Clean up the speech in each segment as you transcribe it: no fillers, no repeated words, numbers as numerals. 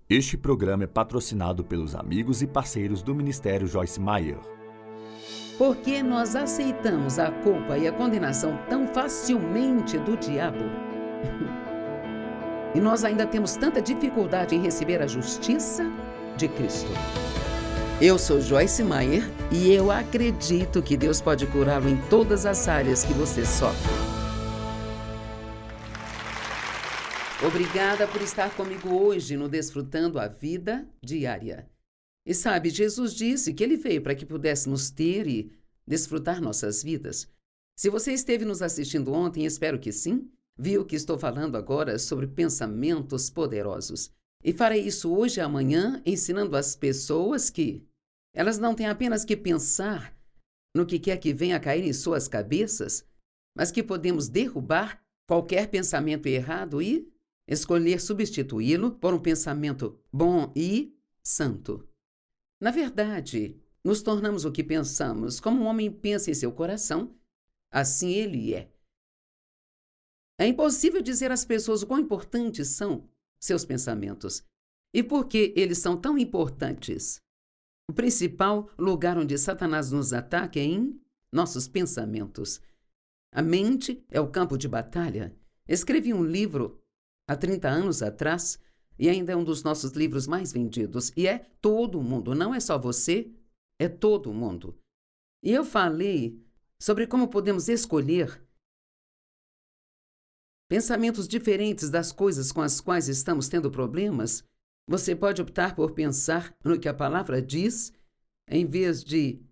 Este programa é patrocinado pelos amigos e parceiros do Ministério Joyce Meyer. Por que nós aceitamos a culpa e a condenação tão facilmente do diabo? E nós ainda temos tanta dificuldade em receber a justiça de Cristo. Eu sou Joyce Meyer e eu acredito que Deus pode curá-lo em todas as áreas que você sofre. Obrigada por estar comigo hoje no Desfrutando a Vida Diária. E sabe, Jesus disse que Ele veio para que pudéssemos ter e desfrutar nossas vidas. Se você esteve nos assistindo ontem, espero que sim, viu que estou falando agora sobre pensamentos poderosos. E farei isso hoje e amanhã, ensinando as pessoas que elas não têm apenas que pensar no que quer que venha a cair em suas cabeças, mas que podemos derrubar qualquer pensamento errado e escolher substituí-lo por um pensamento bom e santo. Na verdade, nos tornamos o que pensamos. Como um homem pensa em seu coração, assim ele é. É impossível dizer às pessoas o quão importantes são seus pensamentos. E por que eles são tão importantes? O principal lugar onde Satanás nos ataca é em nossos pensamentos. A mente é o campo de batalha. Escrevi um livro há 30 anos atrás, e ainda é um dos nossos livros mais vendidos. E é todo mundo, não é só você, é todo mundo. E eu falei sobre como podemos escolher pensamentos diferentes das coisas com as quais estamos tendo problemas. Você pode optar por pensar no que a palavra diz, em vez de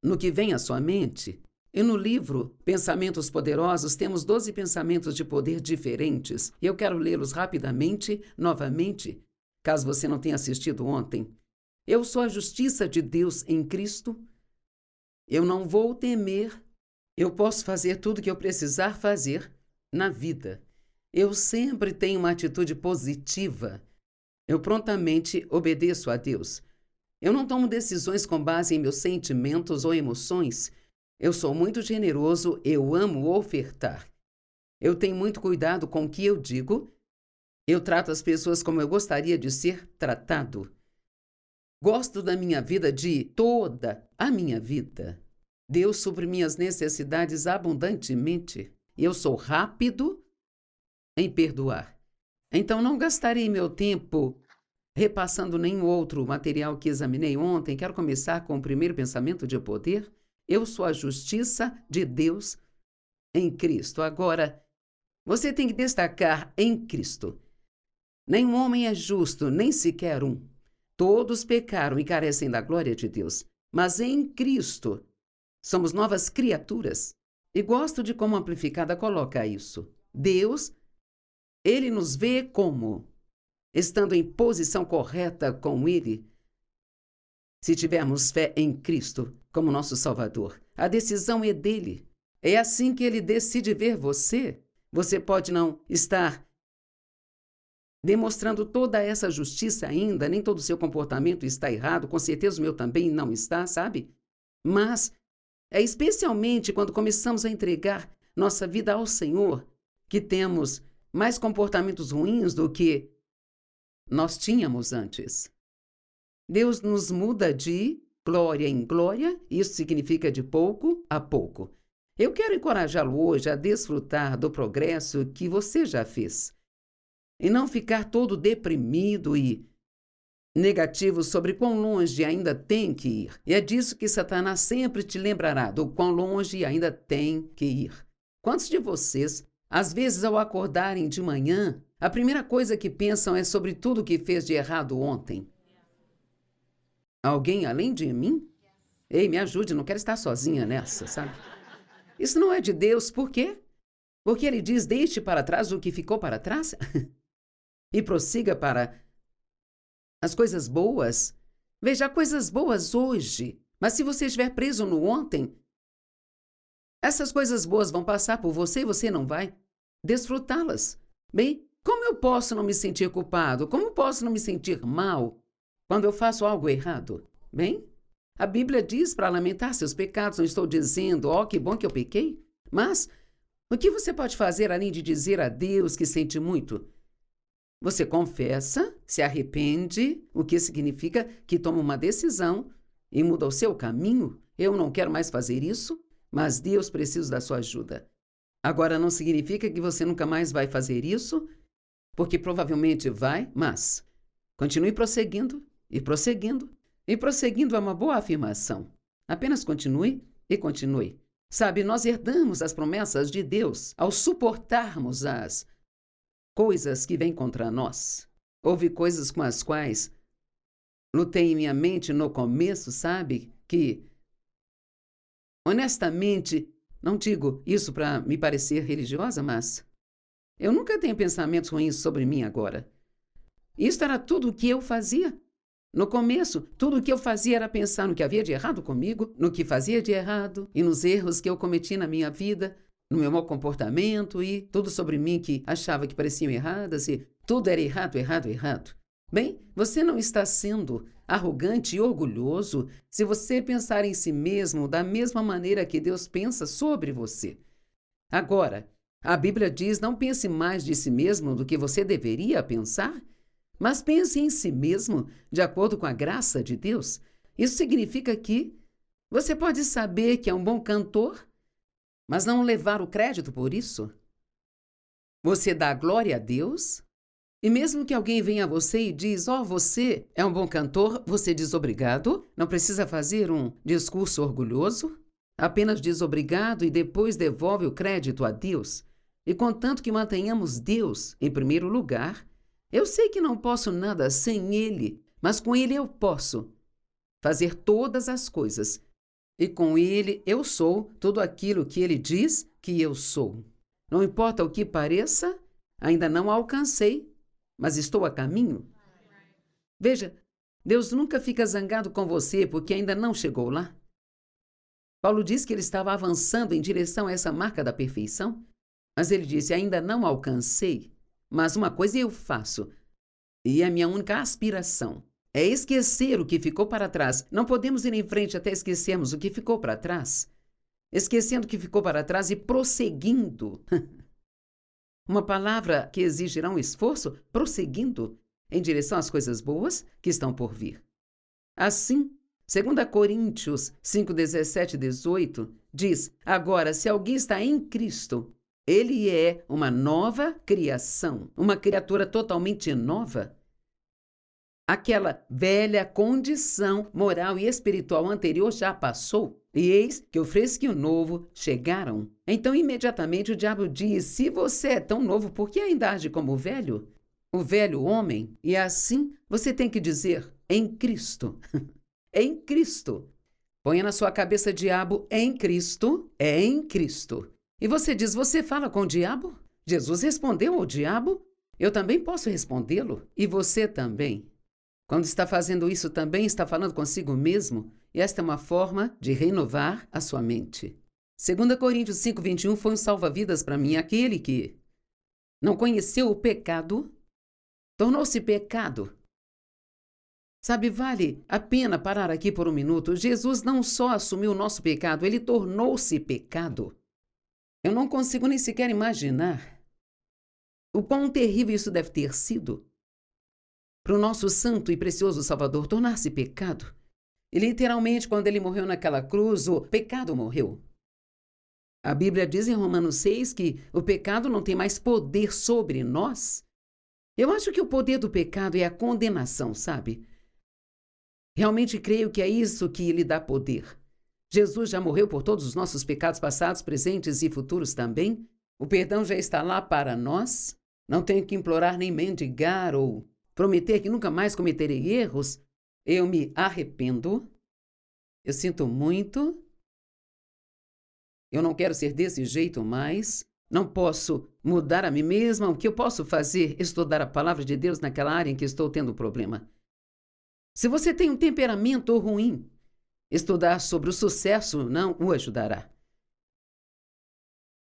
no que vem à sua mente. E no livro Pensamentos Poderosos, temos 12 pensamentos de poder diferentes. E eu quero lê-los rapidamente, novamente, caso você não tenha assistido ontem. Eu sou a justiça de Deus em Cristo. Eu não vou temer. Eu posso fazer tudo o que eu precisar fazer na vida. Eu sempre tenho uma atitude positiva. Eu prontamente obedeço a Deus. Eu não tomo decisões com base em meus sentimentos ou emoções. Eu sou muito generoso, eu amo ofertar. Eu tenho muito cuidado com o que eu digo. Eu trato as pessoas como eu gostaria de ser tratado. Gosto da minha vida, de toda a minha vida. Deus supre minhas necessidades abundantemente. Eu sou rápido em perdoar. Então não gastarei meu tempo repassando nenhum outro material que examinei ontem. Quero começar com o primeiro pensamento de poder. Eu sou a justiça de Deus em Cristo. Agora, você tem que destacar em Cristo. Nenhum homem é justo, nem sequer um. Todos pecaram e carecem da glória de Deus. Mas em Cristo, somos novas criaturas. E gosto de como Amplificada coloca isso. Deus, Ele nos vê como? Estando em posição correta com Ele. Se tivermos fé em Cristo como nosso Salvador, a decisão é dele. É assim que ele decide ver você. Você pode não estar demonstrando toda essa justiça ainda, nem todo o seu comportamento está errado, com certeza o meu também não está, sabe? Mas é especialmente quando começamos a entregar nossa vida ao Senhor que temos mais comportamentos ruins do que nós tínhamos antes. Deus nos muda de glória em glória, isso significa de pouco a pouco. Eu quero encorajá-lo hoje a desfrutar do progresso que você já fez e não ficar todo deprimido e negativo sobre quão longe ainda tem que ir. E é disso que Satanás sempre te lembrará, do quão longe ainda tem que ir. Quantos de vocês, às vezes ao acordarem de manhã, a primeira coisa que pensam é sobre tudo que fez de errado ontem? Alguém além de mim? Ei, me ajude, não quero estar sozinha nessa, sabe? Isso não é de Deus, por quê? Porque ele diz, deixe para trás o que ficou para trás e prossiga para as coisas boas. Veja, coisas boas hoje, mas se você estiver preso no ontem, essas coisas boas vão passar por você e você não vai desfrutá-las. Bem, como eu posso não me sentir culpado? Como posso não me sentir mal quando eu faço algo errado? Bem, a Bíblia diz para lamentar seus pecados. Não estou dizendo, que bom que eu pequei. Mas o que você pode fazer além de dizer a Deus que sente muito? Você confessa, se arrepende, o que significa que toma uma decisão e muda o seu caminho. Eu não quero mais fazer isso, mas Deus precisa da sua ajuda. Agora, não significa que você nunca mais vai fazer isso, porque provavelmente vai, mas continue prosseguindo e prosseguindo. E prosseguindo é uma boa afirmação. Apenas continue e continue. Sabe, nós herdamos as promessas de Deus ao suportarmos as coisas que vêm contra nós. Houve coisas com as quais lutei em minha mente no começo, sabe? Que, honestamente, não digo isso para me parecer religiosa, mas eu nunca tenho pensamentos ruins sobre mim agora. Isso era tudo o que eu fazia. No começo, tudo o que eu fazia era pensar no que havia de errado comigo, no que fazia de errado e nos erros que eu cometi na minha vida, no meu mau comportamento e tudo sobre mim que achava que pareciam erradas e tudo era errado, errado, errado. Bem, você não está sendo arrogante e orgulhoso se você pensar em si mesmo da mesma maneira que Deus pensa sobre você. Agora, a Bíblia diz: não pense mais de si mesmo do que você deveria pensar, mas pense em si mesmo de acordo com a graça de Deus. Isso significa que você pode saber que é um bom cantor, mas não levar o crédito por isso. Você dá glória a Deus, e mesmo que alguém venha a você e diz: você é um bom cantor, você diz obrigado, não precisa fazer um discurso orgulhoso, apenas diz obrigado e depois devolve o crédito a Deus. E contanto que mantenhamos Deus em primeiro lugar, eu sei que não posso nada sem Ele, mas com Ele eu posso fazer todas as coisas. E com Ele eu sou tudo aquilo que Ele diz que eu sou. Não importa o que pareça, ainda não alcancei, mas estou a caminho. Veja, Deus nunca fica zangado com você porque ainda não chegou lá. Paulo diz que ele estava avançando em direção a essa marca da perfeição, mas ele disse: ainda não alcancei, mas uma coisa eu faço, e é a minha única aspiração. É esquecer o que ficou para trás. Não podemos ir em frente até esquecermos o que ficou para trás. Esquecendo o que ficou para trás e prosseguindo. Uma palavra que exigirá um esforço, prosseguindo em direção às coisas boas que estão por vir. Assim, 2 Coríntios 5, 17 e 18 diz: agora, se alguém está em Cristo, ele é uma nova criação, uma criatura totalmente nova. Aquela velha condição moral e espiritual anterior já passou, e eis que o fresco e o novo chegaram. Então, imediatamente, o diabo diz: se você é tão novo, por que ainda age como o velho homem? E assim, você tem que dizer: em Cristo. Em Cristo. Ponha na sua cabeça: diabo, em Cristo, é em Cristo. E você diz: você fala com o diabo? Jesus respondeu ao diabo? Eu também posso respondê-lo. E você também. Quando está fazendo isso, também está falando consigo mesmo, e esta é uma forma de renovar a sua mente. 2 Coríntios 5, 21 foi um salva-vidas para mim. Aquele que não conheceu o pecado, tornou-se pecado. Sabe, vale a pena parar aqui por um minuto. Jesus não só assumiu o nosso pecado, ele tornou-se pecado. Eu não consigo nem sequer imaginar o quão terrível isso deve ter sido para o nosso santo e precioso Salvador tornar-se pecado. E literalmente, quando ele morreu naquela cruz, o pecado morreu. A Bíblia diz em Romanos 6 que o pecado não tem mais poder sobre nós. Eu acho que o poder do pecado é a condenação, sabe? Realmente creio que é isso que lhe dá poder. Jesus já morreu por todos os nossos pecados passados, presentes e futuros também. O perdão já está lá para nós. Não tenho que implorar nem mendigar ou prometer que nunca mais cometerei erros. Eu me arrependo. Eu sinto muito. Eu não quero ser desse jeito mais. Não posso mudar a mim mesma. O que eu posso fazer é estudar a palavra de Deus naquela área em que estou tendo problema. Se você tem um temperamento ruim, estudar sobre o sucesso não o ajudará.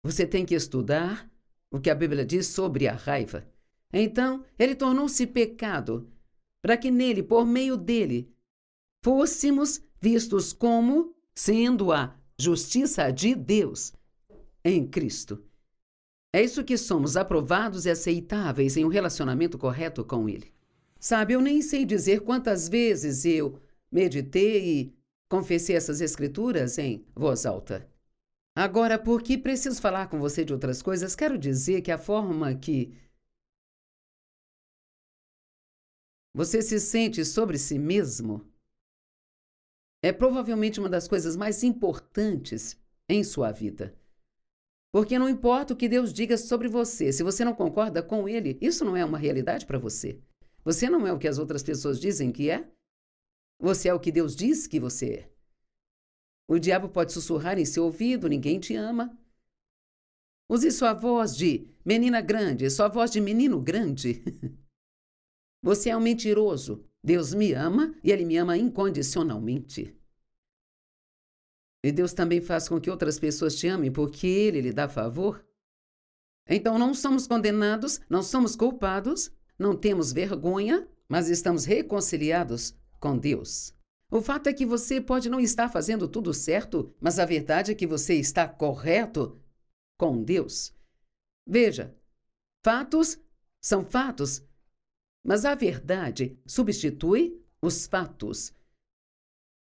Você tem que estudar o que a Bíblia diz sobre a raiva. Então, ele tornou-se pecado, para que nele, por meio dele, fôssemos vistos como sendo a justiça de Deus em Cristo. É isso que somos, aprovados e aceitáveis em um relacionamento correto com Ele. Sabe, eu nem sei dizer quantas vezes eu meditei e confessei essas escrituras em voz alta. Agora, porque preciso falar com você de outras coisas, quero dizer que a forma que você se sente sobre si mesmo é provavelmente uma das coisas mais importantes em sua vida. Porque não importa o que Deus diga sobre você, se você não concorda com Ele, isso não é uma realidade para você. Você não é o que as outras pessoas dizem que é. Você é o que Deus diz que você é. O diabo pode sussurrar em seu ouvido, ninguém te ama. Use sua voz de menina grande, sua voz de menino grande. Você é um mentiroso. Deus me ama e Ele me ama incondicionalmente. E Deus também faz com que outras pessoas te amem porque Ele lhe dá favor. Então não somos condenados, não somos culpados, não temos vergonha, mas estamos reconciliados com Deus. O fato é que você pode não estar fazendo tudo certo, mas a verdade é que você está correto com Deus. Veja, fatos são fatos, mas a verdade substitui os fatos.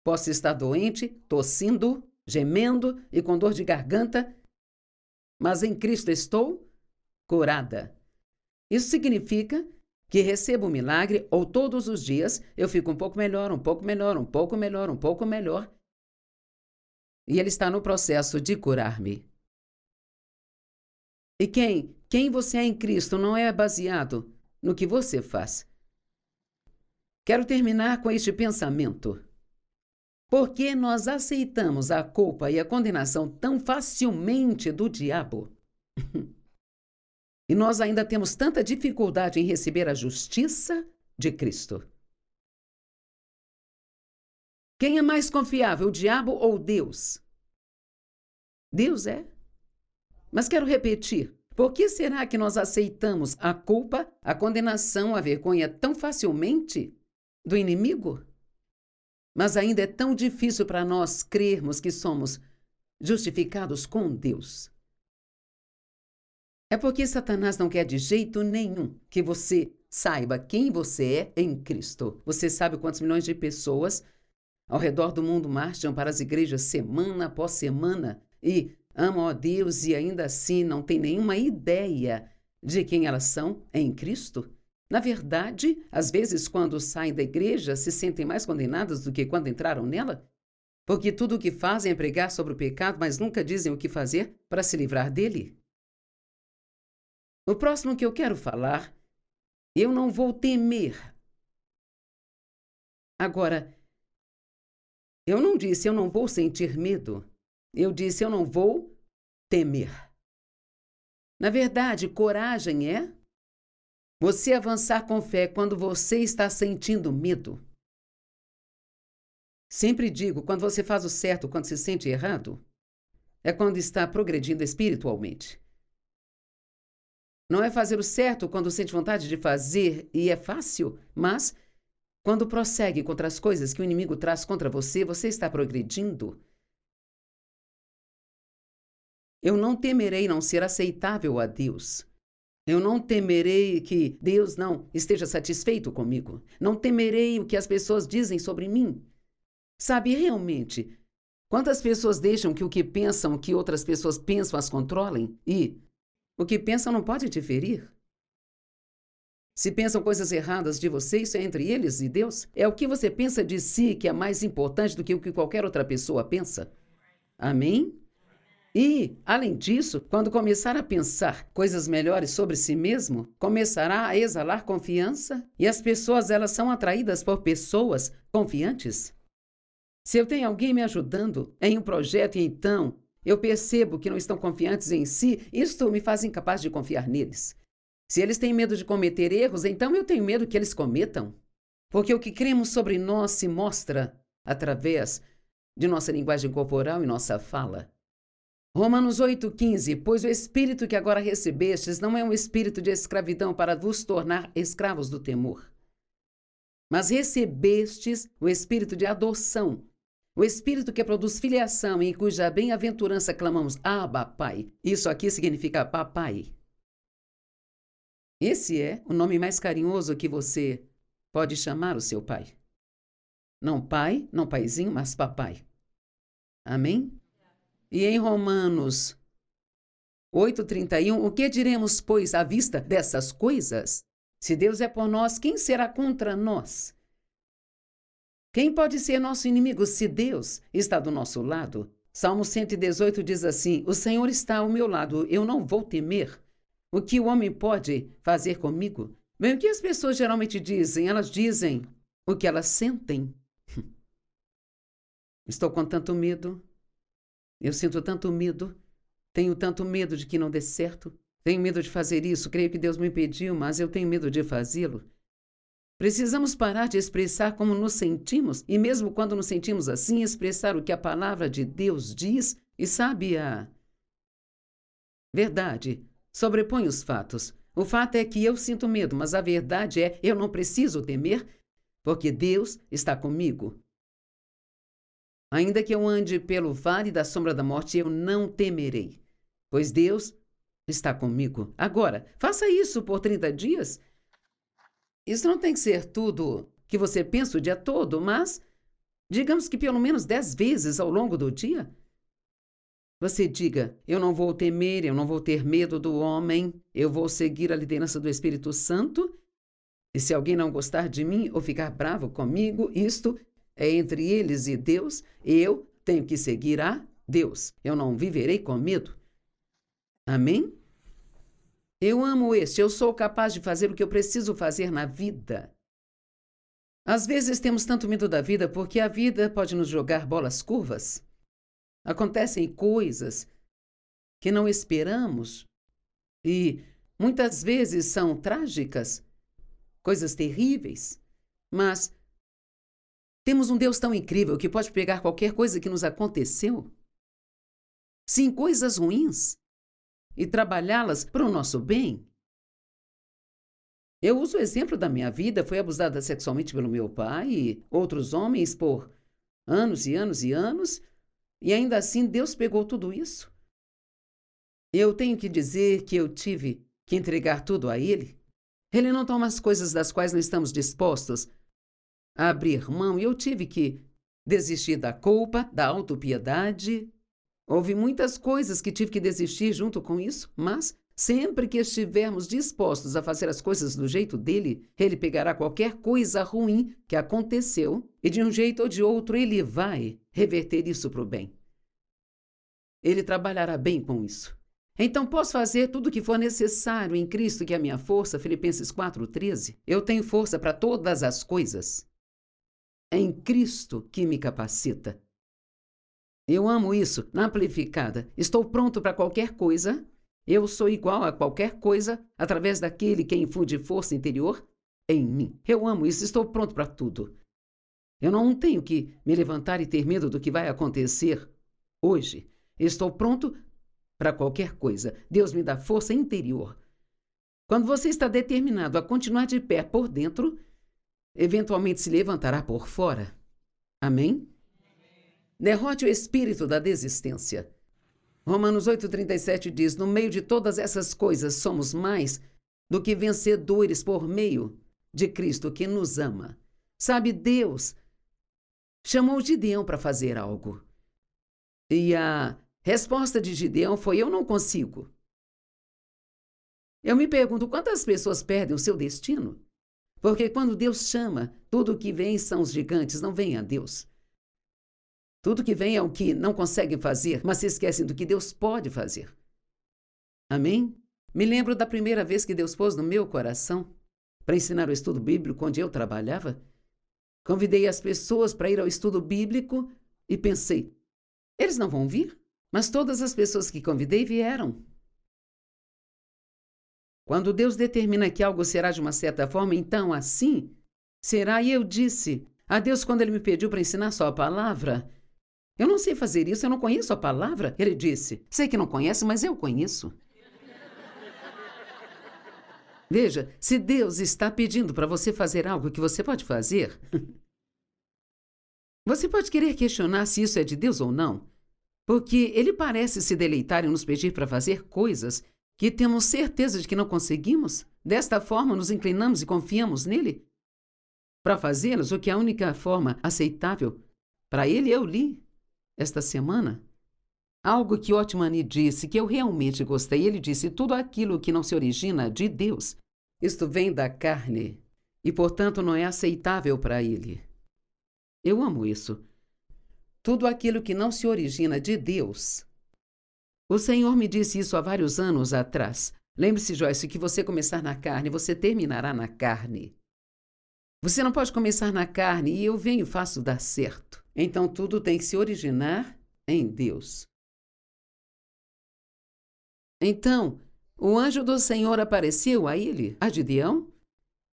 Posso estar doente, tossindo, gemendo e com dor de garganta, mas em Cristo estou curada. Isso significa que recebo um milagre ou todos os dias eu fico um pouco melhor, um pouco melhor, um pouco melhor, um pouco melhor. E Ele está no processo de curar-me. E quem você é em Cristo não é baseado no que você faz. Quero terminar com este pensamento. Por que nós aceitamos a culpa e a condenação tão facilmente do diabo? E nós ainda temos tanta dificuldade em receber a justiça de Cristo. Quem é mais confiável, o diabo ou Deus? Deus é. Mas quero repetir, por que será que nós aceitamos a culpa, a condenação, a vergonha tão facilmente do inimigo? Mas ainda é tão difícil para nós crermos que somos justificados com Deus. É porque Satanás não quer de jeito nenhum que você saiba quem você é em Cristo. Você sabe quantos milhões de pessoas ao redor do mundo marcham para as igrejas semana após semana e amam a Deus e ainda assim não têm nenhuma ideia de quem elas são em Cristo? Na verdade, às vezes, quando saem da igreja, se sentem mais condenadas do que quando entraram nela, porque tudo o que fazem é pregar sobre o pecado, mas nunca dizem o que fazer para se livrar dele. O próximo que eu quero falar, eu não vou temer. Agora, eu não disse eu não vou sentir medo. Eu disse eu não vou temer. Na verdade, coragem é você avançar com fé quando você está sentindo medo. Sempre digo, quando você faz o certo, quando se sente errado, é quando está progredindo espiritualmente. Não é fazer o certo quando sente vontade de fazer e é fácil, mas quando prossegue contra as coisas que o inimigo traz contra você, você está progredindo. Eu não temerei não ser aceitável a Deus. Eu não temerei que Deus não esteja satisfeito comigo. Não temerei o que as pessoas dizem sobre mim. Sabe, realmente, quantas pessoas deixam que o que pensam, que outras pessoas pensam, as controlem? E o que pensam não pode te ferir. Se pensam coisas erradas de você, isso é entre eles e Deus. É o que você pensa de si que é mais importante do que o que qualquer outra pessoa pensa. Amém? E, além disso, quando começar a pensar coisas melhores sobre si mesmo, começará a exalar confiança e as pessoas, elas são atraídas por pessoas confiantes. Se eu tenho alguém me ajudando em um projeto e então eu percebo que não estão confiantes em si, isto me faz incapaz de confiar neles. Se eles têm medo de cometer erros, então eu tenho medo que eles cometam. Porque o que cremos sobre nós se mostra através de nossa linguagem corporal e nossa fala. Romanos 8,15, pois o Espírito que agora recebestes não é um espírito de escravidão para vos tornar escravos do temor. Mas recebestes o Espírito de adoção, O Espírito que produz filiação e em cuja bem-aventurança clamamos Abba, Pai. Isso aqui significa papai. Esse é o nome mais carinhoso que você pode chamar o seu pai. Não pai, não paizinho, mas papai. Amém? E em Romanos 8:31, o que diremos, pois, à vista dessas coisas? Se Deus é por nós, quem será contra nós? Quem pode ser nosso inimigo se Deus está do nosso lado? Salmo 118 diz assim: o Senhor está ao meu lado, eu não vou temer. O que o homem pode fazer comigo? Bem, o que as pessoas geralmente dizem? Elas dizem o que elas sentem. Estou com tanto medo. Eu sinto tanto medo. Tenho tanto medo de que não dê certo. Tenho medo de fazer isso. Creio que Deus me impediu, mas eu tenho medo de fazê-lo. Precisamos parar de expressar como nos sentimos e, mesmo quando nos sentimos assim, expressar o que a palavra de Deus diz e sabe a verdade. Sobrepõe os fatos. O fato é que eu sinto medo, mas a verdade é eu não preciso temer, porque Deus está comigo. Ainda que eu ande pelo vale da sombra da morte, eu não temerei, pois Deus está comigo. Agora, faça isso por 30 dias. Isso não tem que ser tudo que você pensa o dia todo, mas digamos que pelo menos 10 vezes ao longo do dia. Você diga, eu não vou temer, eu não vou ter medo do homem, eu vou seguir a liderança do Espírito Santo, e se alguém não gostar de mim ou ficar bravo comigo, isto é entre eles e Deus, eu tenho que seguir a Deus. Eu não viverei com medo. Amém? Eu amo este, eu sou capaz de fazer o que eu preciso fazer na vida. Às vezes temos tanto medo da vida porque a vida pode nos jogar bolas curvas. Acontecem coisas que não esperamos e muitas vezes são trágicas, coisas terríveis, mas temos um Deus tão incrível que pode pegar qualquer coisa que nos aconteceu, sim, coisas ruins, e trabalhá-las para o nosso bem. Eu uso o exemplo da minha vida, fui abusada sexualmente pelo meu pai e outros homens por anos e anos e anos, e ainda assim Deus pegou tudo isso. Eu tenho que dizer que eu tive que entregar tudo a Ele. Ele não toma as coisas das quais não estamos dispostos a abrir mão, e eu tive que desistir da culpa, da autopiedade. Houve muitas coisas que tive que desistir junto com isso, mas sempre que estivermos dispostos a fazer as coisas do jeito dele, ele pegará qualquer coisa ruim que aconteceu e de um jeito ou de outro ele vai reverter isso para o bem. Ele trabalhará bem com isso. Então posso fazer tudo o que for necessário em Cristo, que é a minha força, Filipenses 4:13. Eu tenho força para todas as coisas. É em Cristo que me capacita. Eu amo isso, na amplificada. Estou pronto para qualquer coisa. Eu sou igual a qualquer coisa através daquele que infunde força interior em mim. Eu amo isso, estou pronto para tudo. Eu não tenho que me levantar e ter medo do que vai acontecer hoje. Estou pronto para qualquer coisa. Deus me dá força interior. Quando você está determinado a continuar de pé por dentro, eventualmente se levantará por fora. Amém? Derrote o espírito da desistência. Romanos 8:37 diz, no meio de todas essas coisas somos mais do que vencedores por meio de Cristo que nos ama. Sabe, Deus chamou Gideão para fazer algo. E a resposta de Gideão foi, eu não consigo. Eu me pergunto, quantas pessoas perdem o seu destino? Porque quando Deus chama, tudo o que vem são os gigantes, não vem a Deus. Tudo que vem é o que não conseguem fazer, mas se esquecem do que Deus pode fazer. Amém? Me lembro da primeira vez que Deus pôs no meu coração para ensinar o estudo bíblico onde eu trabalhava. Convidei as pessoas para ir ao estudo bíblico e pensei, eles não vão vir? Mas todas as pessoas que convidei vieram. Quando Deus determina que algo será de uma certa forma, então assim será. E eu disse a Deus quando Ele me pediu para ensinar só a palavra, eu não sei fazer isso, eu não conheço a palavra. Ele disse, sei que não conhece, mas eu conheço. Veja, se Deus está pedindo para você fazer algo que você pode fazer, Você pode querer questionar se isso é de Deus ou não, porque ele parece se deleitar em nos pedir para fazer coisas que temos certeza de que não conseguimos. Desta forma, nos inclinamos e confiamos nele para fazê-las, o que é a única forma aceitável para ele. Eu li esta semana algo que Otmani disse que eu realmente gostei. Ele disse: tudo aquilo que não se origina de Deus, isto vem da carne e, portanto, não é aceitável para ele. Eu amo isso. Tudo aquilo que não se origina de Deus. O Senhor me disse isso há vários anos atrás. Lembre-se, Joyce, que você começar na carne, você terminará na carne. Você não pode começar na carne e eu venho e faço dar certo. Então tudo tem que se originar em Deus. Então, o anjo do Senhor apareceu a ele, a Gideão,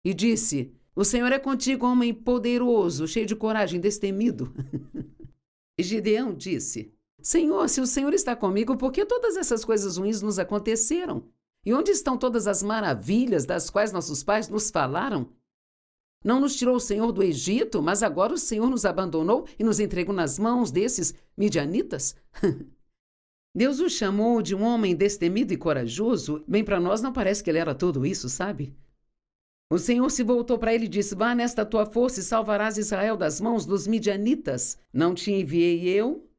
e disse: o Senhor é contigo, homem poderoso, cheio de coragem, destemido. E Gideão disse: Senhor, se o Senhor está comigo, por que todas essas coisas ruins nos aconteceram? E onde estão todas as maravilhas das quais nossos pais nos falaram? Não nos tirou o Senhor do Egito, mas agora o Senhor nos abandonou e nos entregou nas mãos desses midianitas? Deus o chamou de um homem destemido e corajoso. Bem, para nós não parece que ele era tudo isso, sabe? O Senhor se voltou para ele e disse: vá nesta tua força e salvarás Israel das mãos dos midianitas. Não te enviei eu?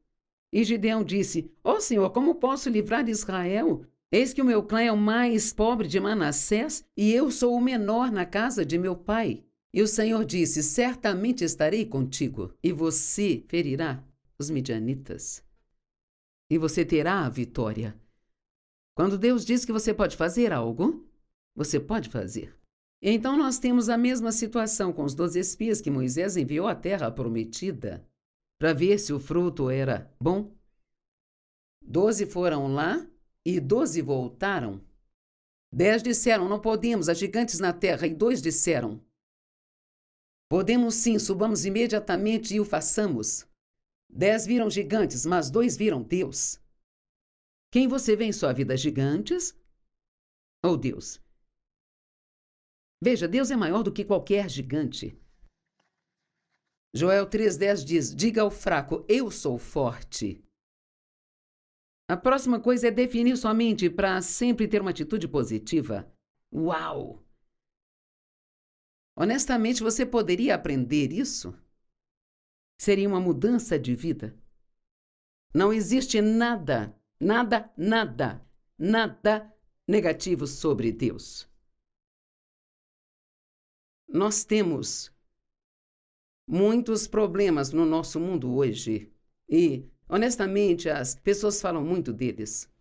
E Gideão disse: ó Senhor, como posso livrar Israel? Eis que o meu clã é o mais pobre de Manassés e eu sou o menor na casa de meu pai. E o Senhor disse: certamente estarei contigo, e você ferirá os midianitas. E você terá a vitória. Quando Deus diz que você pode fazer algo, você pode fazer. Então nós temos a mesma situação com os 12 espias que Moisés enviou à terra prometida, para ver se o fruto era bom. 12 foram lá e 12 voltaram. 10 disseram: não podemos, há gigantes na terra. E 2 disseram: podemos sim, subamos imediatamente e o façamos. 10 viram gigantes, mas 2 viram Deus. Quem você vê em sua vida, gigantes ou Deus? Veja, Deus é maior do que qualquer gigante. Joel 3,10 diz: diga ao fraco, eu sou forte. A próxima coisa é definir sua mente para sempre ter uma atitude positiva. Uau! Honestamente, você poderia aprender isso? Seria uma mudança de vida. Não existe nada negativo sobre Deus. Nós temos muitos problemas no nosso mundo hoje e, honestamente, as pessoas falam muito deles.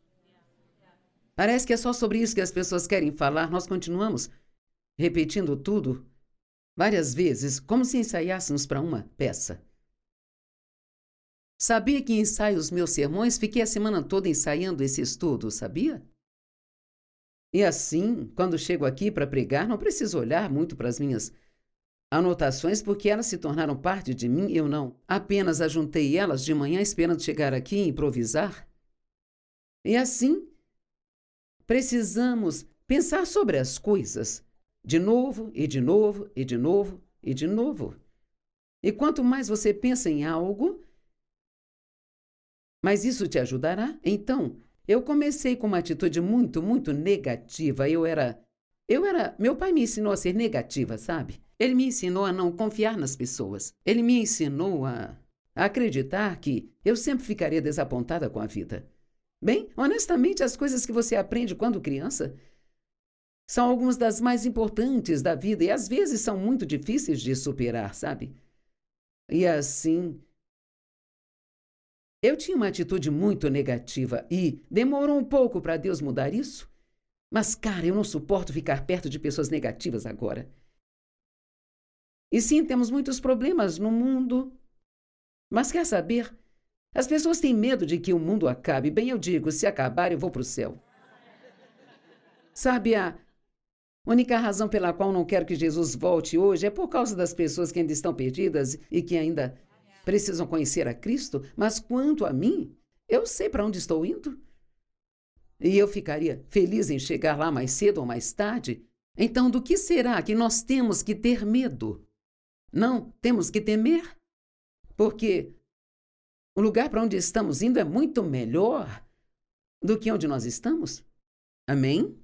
Parece que é só sobre isso que as pessoas querem falar. Nós continuamos repetindo tudo várias vezes, como se ensaiássemos para uma peça. Sabia que ensaio os meus sermões? Fiquei a semana toda ensaiando esse estudo, sabia? E assim, quando chego aqui para pregar, não preciso olhar muito para as minhas anotações, porque elas se tornaram parte de mim. Eu não apenas ajuntei elas de manhã esperando chegar aqui e improvisar. E assim, precisamos pensar sobre as coisas de novo e de novo e de novo e de novo. E quanto mais você pensa em algo, mas isso te ajudará. Então, eu comecei com uma atitude muito negativa. Meu pai me ensinou a ser negativa, sabe? Ele me ensinou a não confiar nas pessoas. Ele me ensinou a acreditar que eu sempre ficaria desapontada com a vida. Bem, honestamente, as coisas que você aprende quando criança são algumas das mais importantes da vida e às vezes são muito difíceis de superar, sabe? E assim, eu tinha uma atitude muito negativa e demorou um pouco para Deus mudar isso. Mas, cara, eu não suporto ficar perto de pessoas negativas agora. E sim, temos muitos problemas no mundo. Mas quer saber? As pessoas têm medo de que o mundo acabe. Bem, eu digo, se acabar, eu vou para o céu. Sabe, a única razão pela qual não quero que Jesus volte hoje é por causa das pessoas que ainda estão perdidas e que ainda precisam conhecer a Cristo, mas quanto a mim, eu sei para onde estou indo. E eu ficaria feliz em chegar lá mais cedo ou mais tarde. Então, do que será que nós temos que ter medo? Não temos que temer? Porque o lugar para onde estamos indo é muito melhor do que onde nós estamos. Amém?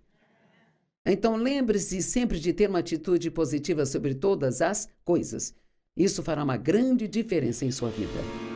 Então lembre-se sempre de ter uma atitude positiva sobre todas as coisas. Isso fará uma grande diferença em sua vida.